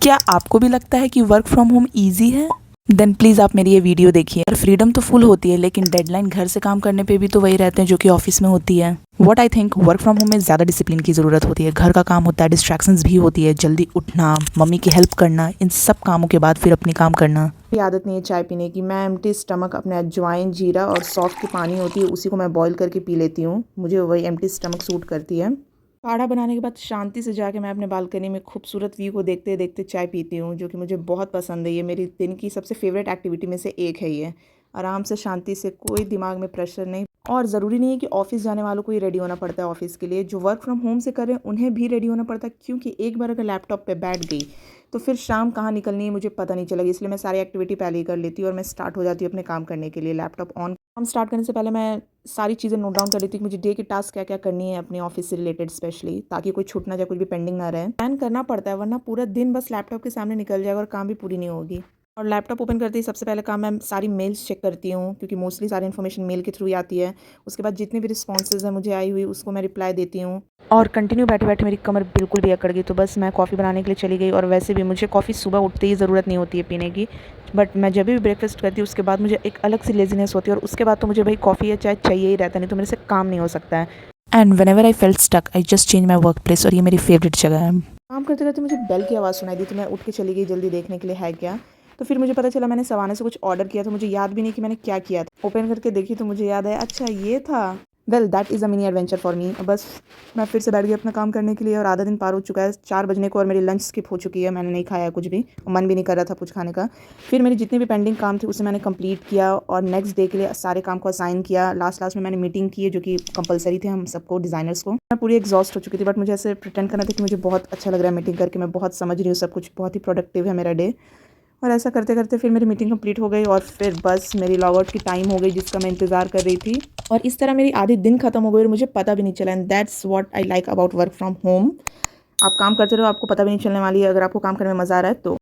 क्या आपको भी लगता है कि वर्क फ्रॉम होम ईजी है? देन प्लीज़ आप मेरी ये वीडियो देखिए। फ्रीडम तो फुल होती है, लेकिन डेडलाइन घर से काम करने पे भी तो वही रहते हैं जो कि ऑफिस में होती है। What I think, work from home में ज़्यादा डिसिप्लिन की ज़रूरत होती है। घर का काम होता है, डिस्ट्रैक्शंस भी होती है, जल्दी उठना, मम्मी की हेल्प करना, इन सब कामों के बाद फिर अपनी काम करना। मेरी आदत नहीं है चाय पीने की। मैं एम्प्टी स्टमक अपने अजवाइन, जीरा और सौंफ की पानी होती है उसी को मैं बॉईल करके पी लेती हूँ। मुझे वही एम्प्टी स्टमक सूट करती है। काढ़ा बनाने के बाद शांति से जाके मैं अपने बालकनी में खूबसूरत व्यू को देखते देखते चाय पीती हूँ, जो कि मुझे बहुत पसंद है। ये मेरी दिन की सबसे फेवरेट एक्टिविटी में से एक है ये। आराम से, शांति से, कोई दिमाग में प्रेशर नहीं। और ज़रूरी नहीं है कि ऑफिस जाने वालों को ही रेडी होना पड़ता है ऑफिस के लिए। जो वर्क फ्रॉम होम से कर रहे हैं उन्हें भी रेडी होना पड़ता है, क्योंकि एक बार अगर लैपटॉप पे बैठ गई तो फिर शाम कहाँ निकलनी है मुझे पता नहीं चलेगी। इसलिए मैं सारी एक्टिविटी पहले ही कर लेती हूँ और मैं स्टार्ट हो जाती हूँ अपने काम करने के लिए। लैपटॉप ऑन काम स्टार्ट करने से पहले मैं सारी चीज़ें नोट डाउन कर लेती हूँ कि मुझे डे के टास्क क्या क्या करनी है अपने ऑफिस से रिलेटेड, स्पेशली ताकि कोई छूट ना जाए, कुछ भी पेंडिंग ना रहे। प्लान करना पड़ता है, वरना पूरा दिन बस लैपटॉप के सामने निकल जाएगा और काम भी पूरी नहीं होगी। और लैपटॉप ओपन करते ही सबसे पहले काम मैं सारी मेल्स चेक करती हूँ, क्योंकि मोस्टली सारी इन्फॉर्मेशन मेल के थ्रू ही आती है। उसके बाद जितने भी रिस्पॉन्सेज हैं मुझे आई हुई, उसको मैं रिप्लाई देती हूँ। और कंटिन्यू बैठे बैठे मेरी कमर बिल्कुल भी अकड़ गई, तो बस मैं कॉफ़ी बनाने के लिए चली गई। और वैसे भी मुझे कॉफ़ी सुबह उठते ही ज़रूरत नहीं होती है पीने की, बट मैं जब भी ब्रेकफास्ट करती हूँ उसके बाद मुझे एक अलग सी लेजीनेस होती है, और उसके बाद तो मुझे भाई कॉफ़ी या चाय चाहिए ही रहता, नहीं तो मेरे से काम नहीं हो सकता है। And whenever I felt stuck, I just change my workplace, और ये मेरी फेवरेट जगह है। काम करते करते मुझे बेल की आवाज़ सुनाई दी, तो मैं उठ के चली गई जल्दी देखने के लिए है क्या। तो फिर मुझे पता चला मैंने सवाना से कुछ ऑर्डर किया, तो मुझे याद भी नहीं कि मैंने क्या किया था। ओपन करके देखी तो मुझे याद आया, अच्छा ये था। Well that is a mini adventure for me. बस मैं फिर से बैठ गई अपना काम करने के लिए, और आधा दिन पार हो चुका है, 4 बजने को, और मेरी लंच स्किप हो चुकी है। मैंने नहीं खाया कुछ भी, और मन भी नहीं कर रहा था कुछ खाने का। फिर मेरी जितने भी पेंडिंग काम थे उसे मैंने कंप्लीट किया, और नेक्स्ट डे के लिए सारे काम को असाइन किया। लास्ट में मैंने मीटिंग की है, जो कि कंपलसरी थे हम सबको, डिज़ाइनर्स को। मैं पूरी एग्जॉस्ट हो चुकी थी, बट मुझे ऐसे प्रिटेंड करना था कि मुझे बहुत अच्छा लग रहा है मीटिंग करके, मैं बहुत समझ रही हूँ सब कुछ, बहुत ही प्रोडक्टिव है मेरा डे। और ऐसा करते करते फिर मेरी मीटिंग कंप्लीट हो गई, और फिर बस मेरी लॉग आउट की टाइम हो गई, जिसका मैं इंतज़ार कर रही थी। और इस तरह मेरी आधी दिन खत्म हो गई और मुझे पता भी नहीं चला। And that's what I like about work from home. आप काम करते रहो, आपको पता भी नहीं चलने वाली है, अगर आपको काम करने में मज़ा आ रहा है तो।